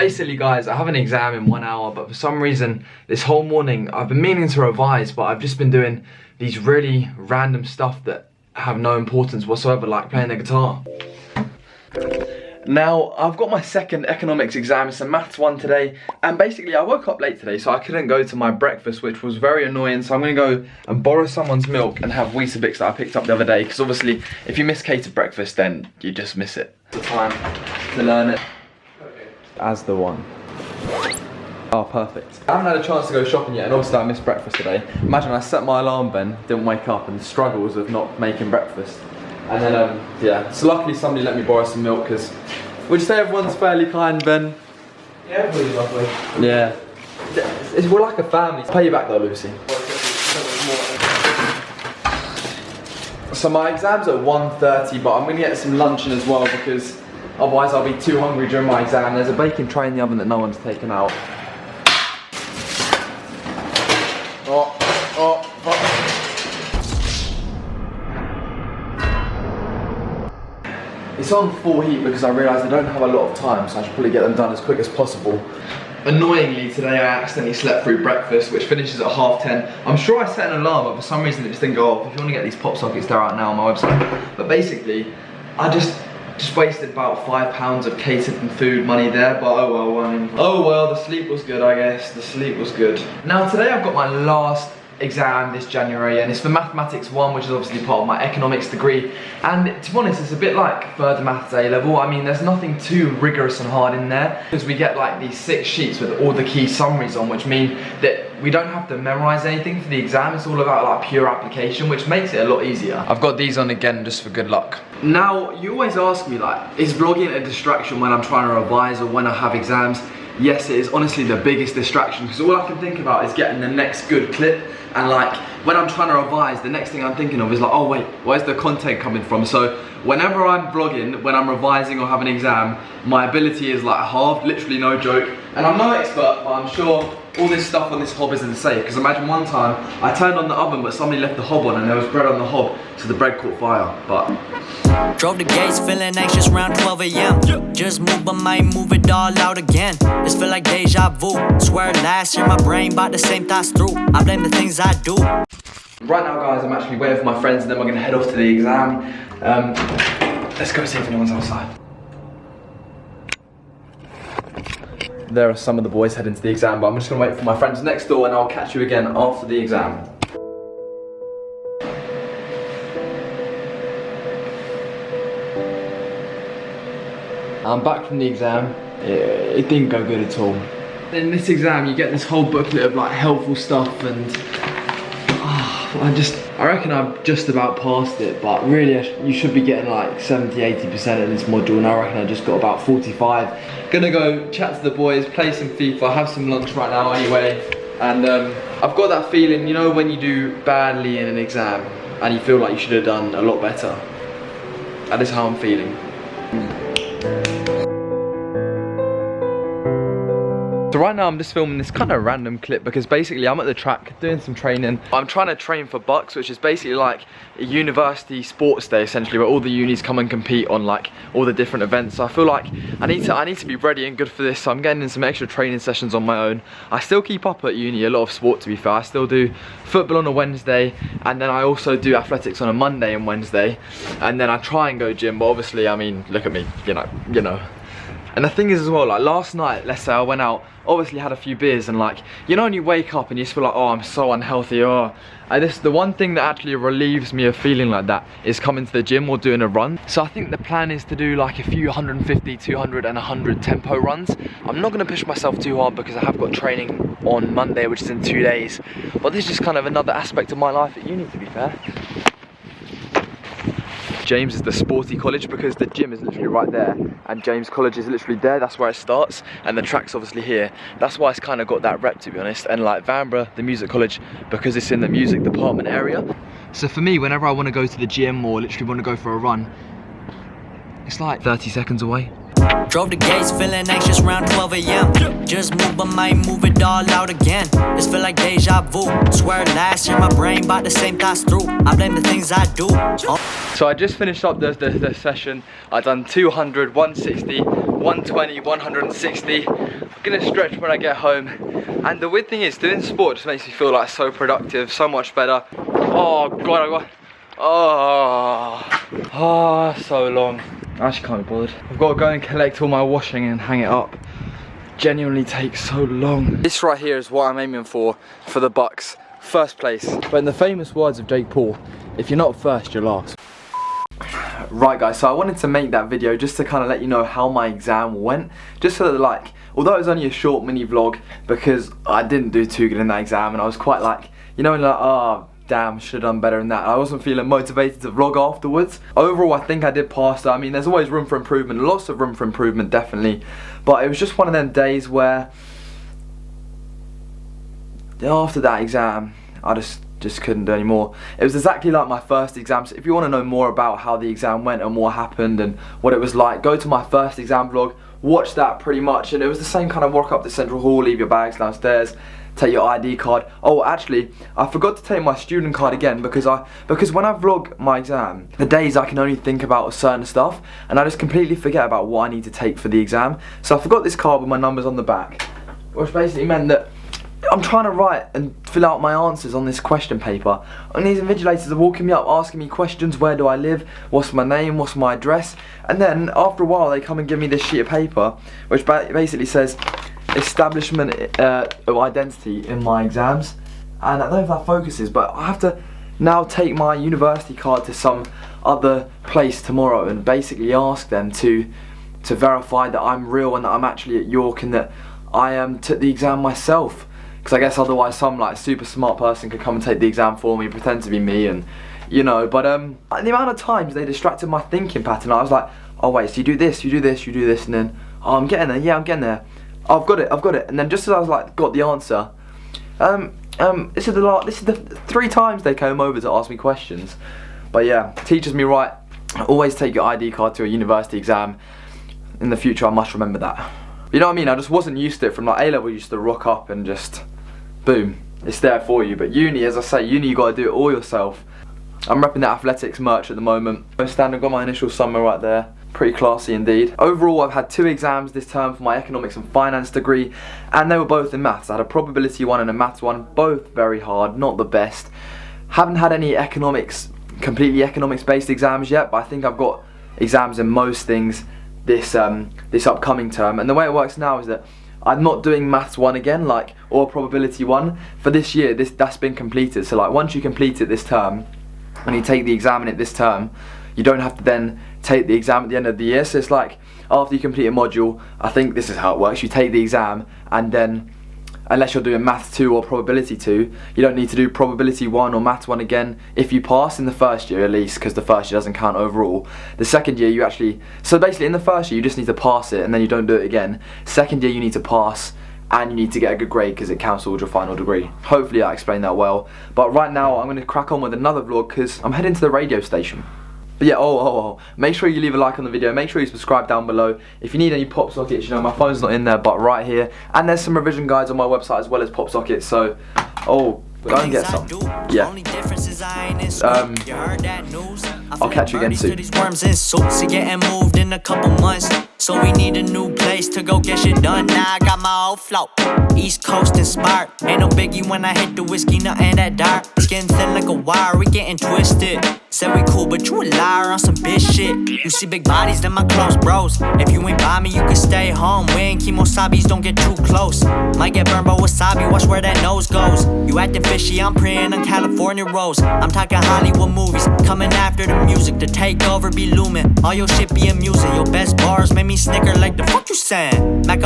Basically guys, I have an exam in 1 hour, but for some reason this whole morning I've been meaning to revise, but I've just been doing these really random stuff that have no importance whatsoever, like playing the guitar. Now, I've got my second economics exam, it's a maths one today, and basically I woke up late today so I couldn't go to my breakfast, which was very annoying, so I'm going to go and borrow someone's milk and have Weetabix that I picked up the other day, because obviously if you miss catered breakfast then you just miss it. The time to learn it. As the one. Oh, perfect. I haven't had a chance to go shopping yet, and obviously I missed breakfast today. Imagine I set my alarm then, didn't wake up, and the struggles of not making breakfast. And then, yeah, so luckily somebody let me borrow some milk, because would you say everyone's fairly kind, Ben? Yeah, everybody's lovely. Yeah. We're like a family. I'll pay you back though, Lucy. So my exam's at 1:30, but I'm going to get some lunch in as well, because otherwise I'll be too hungry during my exam. There's a baking tray in the oven that no one's taken out. It's on full heat because I realised I don't have a lot of time, so I should probably get them done as quick as possible. Annoyingly, today I accidentally slept through breakfast, which finishes at 10:30. I'm sure I set an alarm, but for some reason it just didn't go off. If you want to get these pop sockets, they're out now on my website. But basically, I just wasted about £5 of catered and food money there, but oh well, I mean, oh well, the sleep was good, I guess. The sleep was good. Now today I've got my last exam this January, and it's for Mathematics 1, which is obviously part of my economics degree, and to be honest it's a bit like further maths A level. I mean, there's nothing too rigorous and hard in there, because we get like these 6 sheets with all the key summaries on, which mean that we don't have to memorize anything for the exam. It's all about like pure application, which makes it a lot easier. I've got these on again just for good luck. Now, you always ask me like, is vlogging a distraction when I'm trying to revise or when I have exams? Yes, it is honestly the biggest distraction, because all I can think about is getting the next good clip, and like when I'm trying to revise, the next thing I'm thinking of is like, oh wait, where's the content coming from? So whenever I'm vlogging, when I'm revising or having an exam, my ability is like halved, literally no joke. And I'm no expert, but I'm sure all this stuff on this hob isn't safe, because imagine one time I turned on the oven but somebody left the hob on and there was bread on the hob, so the bread caught fire. But drove the gates feeling anxious around 12 AM. Just move, but might move it all out again. This feel like deja vu. Swear last year my brain bought the same thoughts through. I blame the things I do. Right now guys, I'm actually waiting for my friends, and then we're going to head off to the exam. Let's go see if anyone's outside. There are some of the boys heading to the exam, but I'm just going to wait for my friends next door, and I'll catch you again after the exam. I'm back from the exam. It didn't go good at all. In this exam you get this whole booklet of like helpful stuff, and I reckon I've just about passed it, but really you should be getting like 70–80% in this module, and I reckon I just got about 45. Gonna go chat to the boys, play some FIFA, have some lunch right now anyway, and I've got that feeling, you know, when you do badly in an exam and you feel like you should have done a lot better. That is how I'm feeling. So right now I'm just filming this kind of random clip, because basically I'm at the track doing some training. I'm trying to train for Bucks, which is basically like a university sports day essentially, where all the unis come and compete on like all the different events. So I feel like I need to be ready and good for this, so I'm getting in some extra training sessions on my own. I still keep up at uni a lot of sport, to be fair. I still do football on a Wednesday, and then I also do athletics on a Monday and Wednesday, and then I try and go gym, but obviously, I mean, look at me, you know. And the thing is as well, like last night, let's say I went out, obviously had a few beers, and like, you know when you wake up and you just feel like, oh, I'm so unhealthy, oh. And the one thing that actually relieves me of feeling like that is coming to the gym or doing a run. So I think the plan is to do like a few 150, 200 and 100 tempo runs. I'm not gonna push myself too hard because I have got training on Monday, which is in 2 days. But this is just kind of another aspect of my life at uni, to be fair. James is the sporty college, because the gym is literally right there, and James College is literally there. That's where it starts, and the track's obviously here. That's why it's kind of got that rep, to be honest. And like Vanbrugh, the music college, because it's in the music department area. So for me, whenever I want to go to the gym or literally want to go for a run, it's like 30 seconds away. Drove the gates, feeling anxious around 12 a.m. Just moved, but might move it all out again. This feel like deja vu. Swear last year my brain bought the same thoughts through. I blame the things I do. So I just finished up the session. I done 200, 160, 120, 160. I'm gonna stretch when I get home. And the weird thing is, doing sport just makes me feel like so productive, so much better. Oh god, so long. I actually can't be bothered. I've got to go and collect all my washing and hang it up. Genuinely takes so long. This right here is what I'm aiming for the Bucks. First place. But in the famous words of Jake Paul, if you're not first, you're last. Right guys, so I wanted to make that video just to kind of let you know how my exam went. Just so that, like, although it was only a short mini vlog, because I didn't do too good in that exam and I was quite like, you know, like, oh damn, should have done better than that. I wasn't feeling motivated to vlog afterwards. Overall, I think I did pass. I mean, there's always room for improvement, lots of room for improvement, definitely. But it was just one of them days where, after that exam, I just couldn't do any more. It was exactly like my first exam. So if you want to know more about how the exam went and what happened and what it was like, go to my first exam vlog, watch that pretty much. And it was the same kind of walk up to Central Hall, leave your bags downstairs, take your ID card. Oh, actually, I forgot to take my student card again because when I vlog my exam, the days I can only think about certain stuff and I just completely forget about what I need to take for the exam. So I forgot this card with my numbers on the back, which basically meant that I'm trying to write and fill out my answers on this question paper, and these invigilators are walking me up asking me questions. Where do I live? What's my name? What's my address? And then after a while they come and give me this sheet of paper which basically says establishment of identity in my exams, and I don't know if that focuses, but I have to now take my university card to some other place tomorrow and basically ask them to verify that I'm real and that I'm actually at York and that I took the exam myself. Because I guess otherwise some like super smart person could come and take the exam for me, pretend to be me, and you know. But the amount of times they distracted my thinking pattern, I was like, oh wait, so you do this, you do this, you do this, and then oh, I'm getting there, yeah, I'm getting there. Oh, I've got it, and then just as I was like got the answer, this is the 3 times they came over to ask me questions. But yeah, teaches me right. Always take your ID card to a university exam. In the future, I must remember that. You know what I mean? I just wasn't used to it. From like A-level, you used to rock up and just boom, it's there for you. But uni, as I say, uni you got to do it all yourself. I'm repping that athletics merch at the moment. I've got my initial summer right there. Pretty classy indeed. Overall, I've had 2 exams this term for my economics and finance degree, and they were both in maths. I had a probability one and a maths one, both very hard, not the best. Haven't had any completely economics based exams yet, but I think I've got exams in most things this upcoming term. And the way it works now is that I'm not doing maths 1 again, or probability 1 for this year. That's been completed. So like once you complete it this term and you take the exam in it this term, you don't have to then take the exam at the end of the year. So it's like after you complete a module, I think this is how it works. You take the exam and then, unless you're doing maths 2 or probability 2, you don't need to do probability 1 or maths 1 again if you pass in the first year at least, because the first year doesn't count overall. The second year you actually, so basically in the first year you just need to pass it and then you don't do it again. Second year you need to pass and you need to get a good grade because it counts towards your final degree. Hopefully I explained that well. But right now I'm going to crack on with another vlog because I'm heading to the radio station. But yeah, make sure you leave a like on the video, make sure you subscribe down below. If you need any pop sockets, you know, my phone's not in there, but right here. And there's some revision guides on my website as well as pop sockets, so, go and get some. Yeah. I'll catch you again soon. So we need a new place to go get shit done. Now I got my old flow, East Coast inspired. Ain't no biggie when I hit the whiskey, nothing that dark. Skin thin like a wire, we getting twisted. Said we cool, but you a liar on some bitch shit. You see big bodies, then my close bros. If you ain't by me, you can stay home. We ain't Kimosabis, don't get too close. Might get burned by wasabi, watch where that nose goes. You acting fishy, I'm preying on California rolls. I'm talking Hollywood movies, coming after the music. The takeover be looming, all your shit be amusing. Your best bars made me snicker like the fuck you saying. Mac up